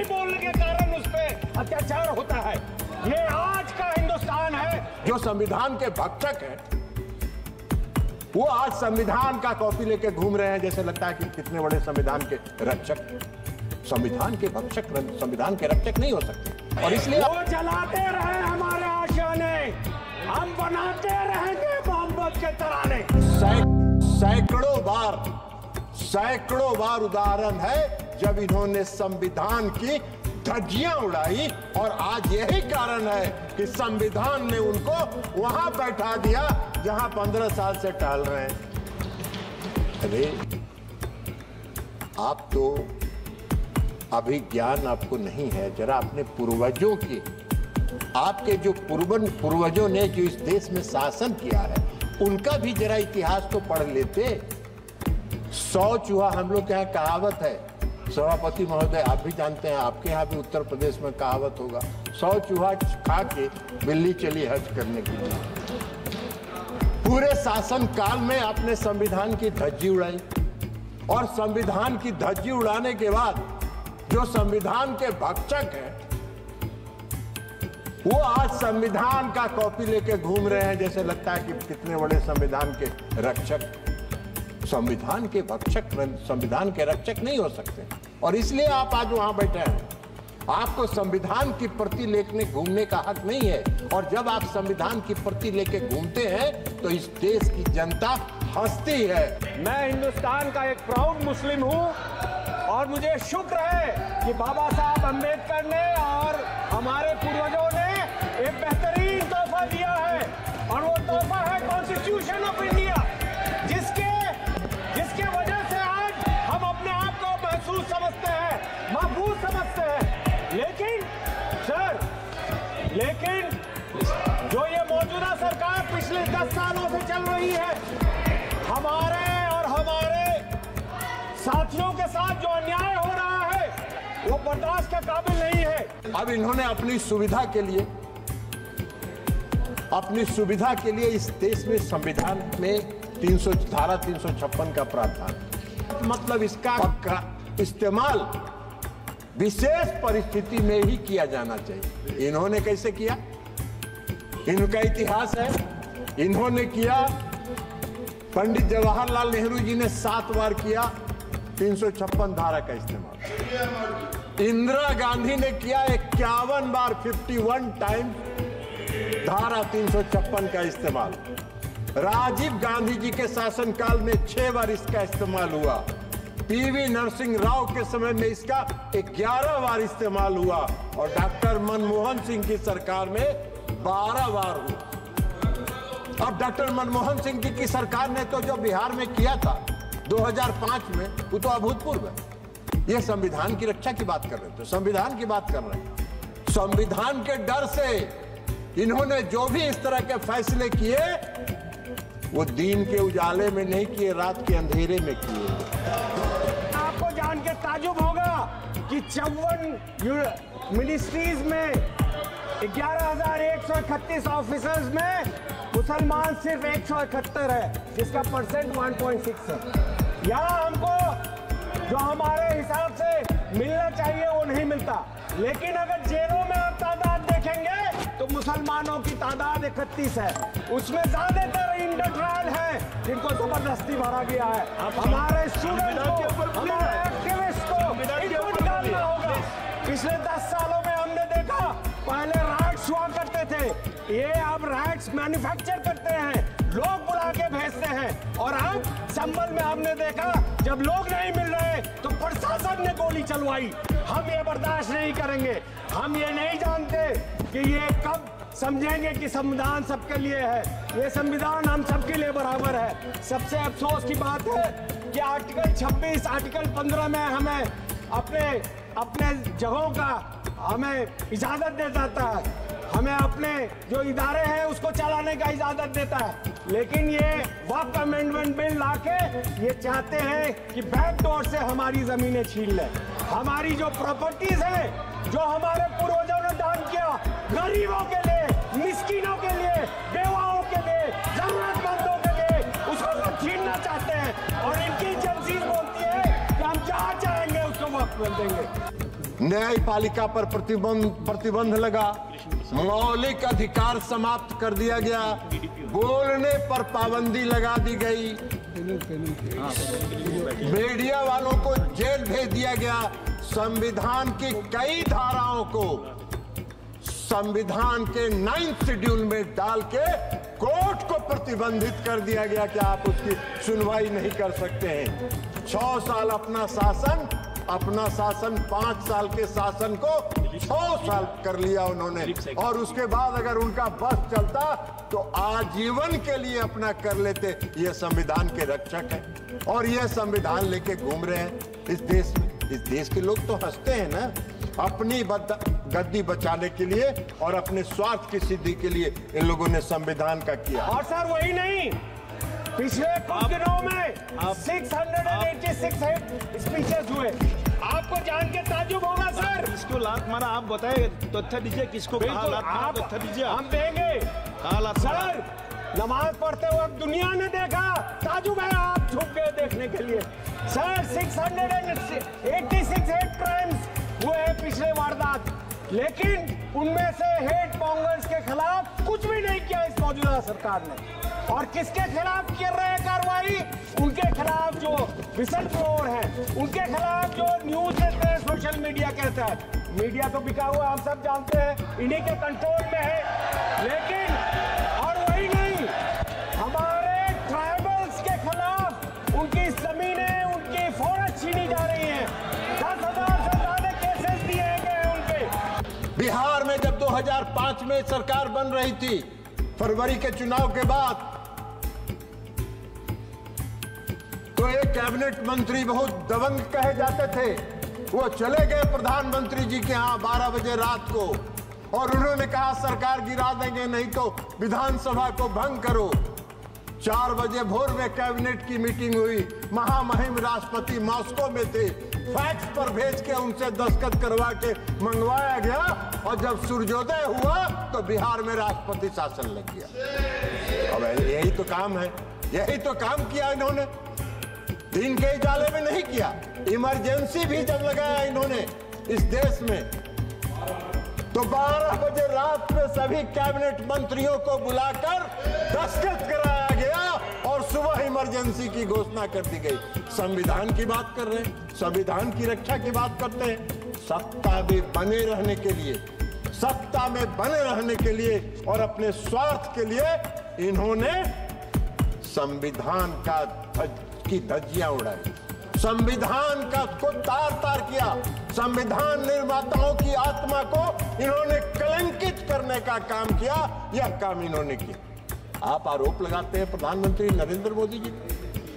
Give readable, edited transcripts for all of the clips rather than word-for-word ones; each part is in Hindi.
नहीं बोलने के कारण उस पर अत्याचार होता है। ये आज का हिंदुस्तान है। जो संविधान के भक्षक है वो आज संविधान का कॉपी लेके घूम रहे हैं, जैसे लगता है कि कितने बड़े संविधान के रक्षक। संविधान के भक्षक संविधान के रक्षक नहीं हो सकते, और इसलिए वो जलाते रहे हमारे आशियाने, हम बनाते रहेंगे मोहब्बत के तराने। सैकड़ों बार उदाहरण है जब इन्होंने संविधान की धज्जियां उड़ाई, और आज यही कारण है कि संविधान ने उनको वहां बैठा दिया जहां 15 साल से टहल रहे हैं। अरे आप तो अभी ज्ञान आपको नहीं है, जरा अपने पूर्वजों की, आपके जो पूर्वजों ने जो इस देश में शासन किया है उनका भी जरा इतिहास तो पढ़ लेते। 100 चूहा, हम लोग के यहाँ कहावत है, सभापति महोदय आप भी जानते हैं, आपके यहाँ भी उत्तर प्रदेश में कहावत होगा, 100 चूहा खा के बिल्ली चली हज करने के लिए। पूरे शासन काल में आपने संविधान की धज्जी उड़ाई, और संविधान की धज्जी उड़ाने के बाद जो संविधान के भक्षक हैं वो आज संविधान का कॉपी लेके घूम रहे हैं, जैसे लगता है कि कितने बड़े संविधान के रक्षक। संविधान के भक्षक संविधान के रक्षक नहीं हो सकते, और इसलिए आप आज वहां बैठे हैं। आपको संविधान की प्रति लेके घूमने का हक नहीं है, और जब आप संविधान की प्रति लेके घूमते हैं तो इस देश की जनता हंसती है। मैं हिंदुस्तान का एक प्राउड मुस्लिम हूँ, और मुझे शुक्र है कि बाबा साहब अम्बेडकर ने और हमारे पूर्वजों ने एक बेहतरीन तोहफा दिया है, और वो तोहफा है कॉन्स्टिट्यूशन ऑफ इंडिया, जिसके वजह से आज हम अपने आप को महसूस समझते हैं, महफूज समझते हैं। लेकिन जो ये मौजूदा सरकार पिछले 10 सालों से चल रही है, हमारे और हमारे साथियों के साथ जो अन्याय हो रहा है वो बर्दाश्त के काबिल नहीं है। अब इन्होंने अपनी सुविधा के लिए इस देश में संविधान में धारा 356 का प्रावधान, मतलब इसका इस्तेमाल विशेष परिस्थिति में ही किया जाना चाहिए। इन्होंने कैसे किया? इनका इतिहास है, इन्होंने किया। पंडित जवाहरलाल नेहरू जी ने 7 बार किया 356 धारा का इस्तेमाल। इंदिरा गांधी ने किया 51 बार, 51 टाइम धारा 356 का इस्तेमाल। राजीव गांधी जी के शासनकाल में 6 बार इसका इस्तेमाल हुआ। पीवी नरसिंह राव के समय में इसका 11 बार इस्तेमाल हुआ, और डॉक्टर मनमोहन सिंह की सरकार में 12 बार हुआ। अब डॉक्टर मनमोहन सिंह जी की सरकार ने तो जो बिहार में किया था 2005 में, वो तो अभूतपूर्व है। ये संविधान की रक्षा की बात कर रहे थे, संविधान की बात कर रहे हैं। संविधान के डर से इन्होंने जो भी इस तरह के फैसले किए वो दिन के उजाले में नहीं किए, रात के अंधेरे में किए। आपको जान के ताजुब होगा कि 54 मिनिस्ट्रीज में 11,131 ऑफिसर्स में मुसलमान सिर्फ 171 है, जिसका परसेंट 1.6 है। यहाँ हमको जो हमारे हिसाब से मिलना चाहिए वो नहीं मिलता। लेकिन अगर जेलों में आप तादाद देखेंगे तो मुसलमानों की तादाद 31 है, उसमें ज्यादातर इंटर ट्रायल है जिनको जबरदस्ती मारा गया है। हमारे स्टूडेंट को, हमारे एक्टिविस्ट को निकालना होगा। पिछले 10 सालों में हमने देखा, पहले राइट्स हुआ करते थे, ये अब राइट्स मैन्युफैक्चर करते हैं, लोग बुला के भेजते हैं। और अब संभल में हमने देखा जब लोग नहीं मिल रहे तो प्रशासन ने गोली चलवाई। हम ये बर्दाश्त नहीं करेंगे। हम ये नहीं जानते कि ये कब समझेंगे कि संविधान सबके लिए है। ये संविधान हम सबके लिए बराबर है। सबसे अफसोस की बात है कि आर्टिकल 26, आर्टिकल 15 में हमें अपने जगहों का हमें इजाजत दे देता है, हमें अपने जो इदारे हैं उसको चलाने का इजाजत देता है। लेकिन ये वक्फ अमेंडमेंट बिल लाके ये चाहते हैं कि बैकडोर से हमारी जमीनें छीन लें। हमारी जो प्रॉपर्टीज है, जो हमारे पूर्वजों ने दान किया, गरीबों के लिए, मिस्किनों के लिए, बेवाओं के लिए, जरूरतमंदों के लिए, उसको लोग छीनना चाहते हैं। और इनकी एजेंसी बोलती है कि हम जहाँ चाहेंगे उसको वक्फ कर देंगे। न्यायपालिका पर प्रतिबंध लगा, मौलिक अधिकार समाप्त कर दिया गया, बोलने पर पाबंदी लगा दी गई, मीडिया वालों को जेल भेज दिया गया, संविधान की कई धाराओं को संविधान के 9th शेड्यूल में डाल के कोर्ट को प्रतिबंधित कर दिया गया कि आप उसकी सुनवाई नहीं कर सकते हैं। 6 साल अपना शासन 5 साल के शासन को 6 साल कर लिया उन्होंने, और उसके बाद अगर उनका बस चलता तो आजीवन के लिए अपना कर लेते। ये संविधान के रक्षक हैं और ये संविधान लेके घूम रहे हैं इस देश में। इस देश के लोग तो हंसते हैं ना, अपनी गद्दी बचाने के लिए और अपने स्वार्थ की सिद्धि के लिए इन लोगों ने संविधान का किया। और सर वही नहीं, पिछले कुछ दिनों में 686 स्पीचेस हुए। आपको जान के ताज्जुब होगा सर। किसको लात मारा आप बताए, तथ्य दीजिए, किसको कहा लात मारा, तथ्य दीजिए। हम देंगे सर। नमाज पढ़ते वक्त दुनिया ने देखा, ताज्जुब है आप छुप गए देखने के लिए। सर 686 हेट क्राइम्स हुए हैं पिछले वारदात, लेकिन उनमें से हेट मॉन्गर्स के खिलाफ कुछ भी नहीं किया इस मौजूदा सरकार ने। और किसके खिलाफ कर रहे हैं कार्रवाई? उनके खिलाफ जो विसल ब्लोअर हैं, उनके खिलाफ जो न्यूज देते हैं, सोशल मीडिया कहता है। मीडिया तो बिका हुआ हम सब जानते हैं, इन्हीं के कंट्रोल में है। लेकिन और वही नहीं, हमारे ट्राइबल्स के खिलाफ उनकी जमीनें, उनकी फॉरेस्ट छीनी जा रही हैं। 10,000 से ज्यादा केसेस दिए गए उनके। बिहार में जब 2005 में सरकार बन रही थी, फरवरी के चुनाव के बाद, तो एक कैबिनेट मंत्री बहुत दबंग कहे जाते थे, वो चले गए प्रधानमंत्री जी के यहाँ 12 बजे रात को, और उन्होंने कहा सरकार गिरा देंगे, नहीं तो विधानसभा को भंग करो। 4 बजे भोर में कैबिनेट की मीटिंग हुई, महामहिम राष्ट्रपति मॉस्को में थे, फैक्स पर भेज के उनसे दस्तखत करवा के मंगवाया गया, और जब सूर्योदय हुआ तो बिहार में राष्ट्रपति शासन लग गया। अब यही तो काम है, यही तो काम किया इन्होंने, दिन के उजाले में नहीं किया। इमरजेंसी भी जब लगाया इन्होंने इस देश में, तो 12 बजे रात में सभी कैबिनेट मंत्रियों को बुलाकर दस्तखत कराया गया और सुबह इमरजेंसी की घोषणा कर दी गई। संविधान की बात कर रहे हैं, संविधान की रक्षा की बात करते हैं। सत्ता में बने रहने के लिए, सत्ता में बने रहने के लिए और अपने स्वार्थ के लिए इन्होंने संविधान की धज्जियां उड़ाई, संविधान का को तार तार किया, संविधान निर्माताओं की आत्मा को इन्होंने कलंकित करने का काम किया। यह काम इन्होंने किया। आप आरोप लगाते हैं प्रधानमंत्री नरेंद्र मोदी जी।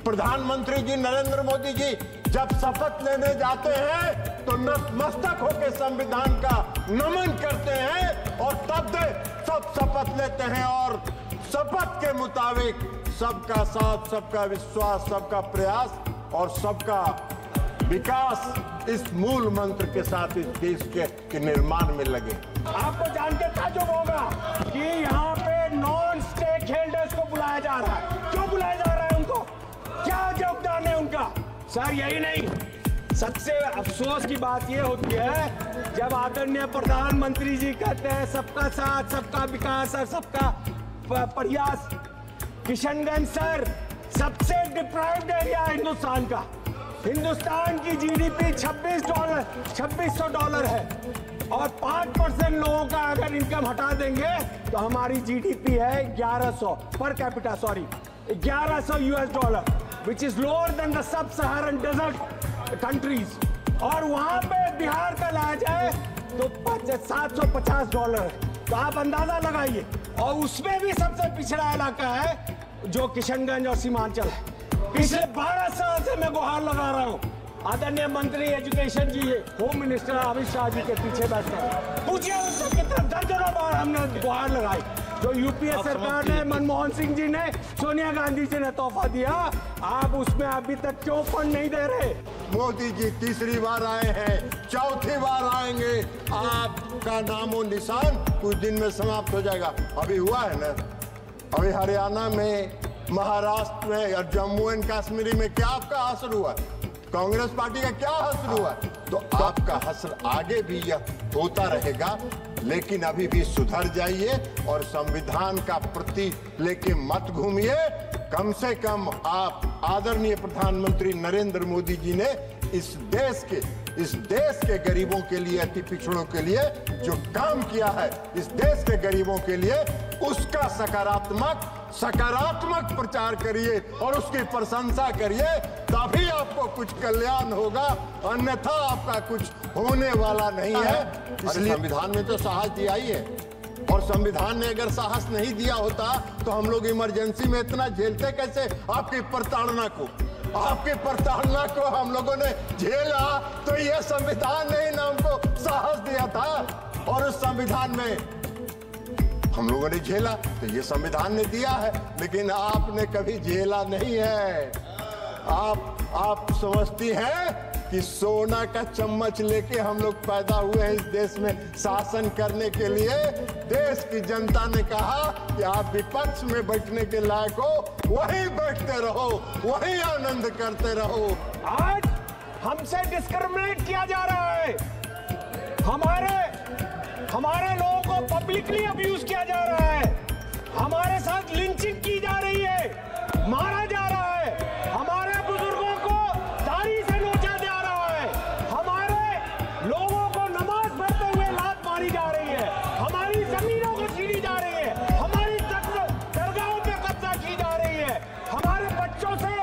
प्रधानमंत्री जी नरेंद्र मोदी जी जब शपथ लेने जाते हैं तो नतमस्तक होकर संविधान का नमन करते हैं, और तब सब शपथ लेते हैं और शपथ के मुताबिक सबका साथ, सबका विश्वास, सबका प्रयास और सबका विकास, इस मूल मंत्र के साथ इस देश के निर्माण में लगे। आपको जान के ताज्जुब होगा कि यहाँ पे नॉन स्टेक होल्डर्स को बुलाया जा रहा है। क्यों बुलाया जा रहा है उनको? क्या योगदान है उनका? सर यही नहीं, सबसे अफसोस की बात यह होती है जब आदरणीय प्रधानमंत्री जी कहते हैं सबका साथ, सबका विकास और सबका प्रयास। किशनगंज सर सबसे डिप्राइव्ड एरिया हिंदुस्तान का। हिंदुस्तान की जीडीपी $2600 है, और 5% लोगों का अगर इनकम हटा देंगे तो हमारी जीडीपी है 1100 per capita, sorry $1100, which is lower than the sub Saharan desert countries. और वहां पे बिहार का लाया जाए तो $750 है। तो आप अंदाजा लगाइए, और उसमें भी सबसे पिछड़ा इलाका है जो किशनगंज और सीमांचल है। पिछले 12 साल से मैं गुहार लगा रहा हूँ। आदरणीय मंत्री एजुकेशन जी, होम मिनिस्टर अमित शाह जी के पीछे बैठे हैं, पूछिए उनसे कितना दर्जनों बार हमने गुहार लगाई। जो यूपीए सरकार ने, मनमोहन सिंह जी ने, सोनिया गांधी जी ने तोहफा दिया, आप उसमें अभी तक क्यों फंड नहीं दे रहे? मोदी जी तीसरी बार आए हैं, चौथी बार आएंगे, आपका नामो निशान कुछ दिन में समाप्त हो जाएगा। अभी हुआ है ना, अभी हरियाणा में, महाराष्ट्र में और जम्मू एंड कश्मीर में क्या आपका हासिल हुआ? कांग्रेस पार्टी का क्या हासिल हुआ? तो आपका हश्र आगे भी यह होता रहेगा। लेकिन अभी भी सुधर जाइए और संविधान का प्रति लेके मत घूमिए। कम से कम आप आदरणीय प्रधानमंत्री नरेंद्र मोदी जी ने इस देश के गरीबों के लिए, अति पिछड़ों के लिए जो काम किया है, इस देश के गरीबों के लिए, उसका सकारात्मक प्रचार करिए और उसकी प्रशंसा करिए, तभी आपको कुछ कल्याण होगा, अन्यथा आपका कुछ होने वाला नहीं है। इसलिए संविधान में तो साहस दिया ही है, और संविधान ने अगर साहस नहीं दिया होता तो हम लोग इमरजेंसी में इतना झेलते कैसे? आपकी प्रताड़ना को हम लोगों ने झेला तो यह संविधान ने ना हमको साहस दिया था, और उस संविधान में हम लोगों ने झेला तो ये संविधान ने दिया है। लेकिन आपने कभी झेला नहीं है। आप समझती हैं कि सोना का चम्मच लेके हम लोग पैदा हुए हैं इस देश में शासन करने के लिए। देश की जनता ने कहा कि आप विपक्ष में बैठने के लायक हो, वहीं बैठते रहो, वहीं आनंद करते रहो। आज हमसे डिस्क्रिमिनेट किया जा रहा है, हमारे लोगों को पब्लिकली अब्यूज किया जा रहा है, हमारे साथ लिंचिंग की जा रही है, मारा जा रहा है, हमारे बुजुर्गों को दाढ़ी से नोचा जा रहा है, हमारे लोगों को नमाज पढ़ते हुए लात मारी जा रही है, हमारी जमीनों को छीनी जा रही है, हमारी दरगाहों पे कब्जा की जा रही है, हमारे बच्चों से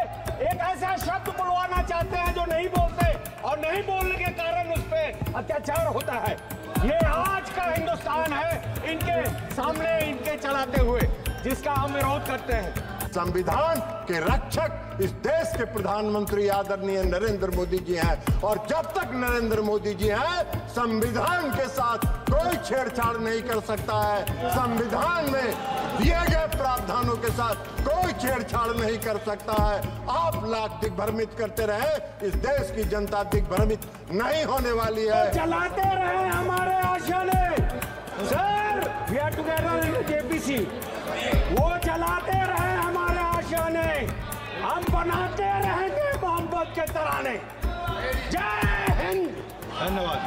एक ऐसा शब्द बुलवाना चाहते हैं जो नहीं बोलते, और नहीं बोलने के कारण उस पर अत्याचार होता है। ये आज का हिंदुस्तान है इनके सामने, इनके चलाते हुए, जिसका हम विरोध करते हैं। संविधान के रक्षक इस देश के प्रधानमंत्री आदरणीय नरेंद्र मोदी जी हैं, और जब तक नरेंद्र मोदी जी हैं, संविधान के साथ कोई छेड़छाड़ नहीं कर सकता है। संविधान में दिए गए प्रावधानों के साथ कोई छेड़छाड़ नहीं कर सकता है। आप लाख दिग्भ्रमित करते रहे, इस देश की जनता दिग्भ्रमित नहीं होने वाली है। तो चलाते रहे हमारे आशियाने, sir we are together in JPC, वो चलाते रहे हमारे आशियाने, हम बनाते रहेंगे मोहब्बत के तराने। जय हिंद। धन्यवाद।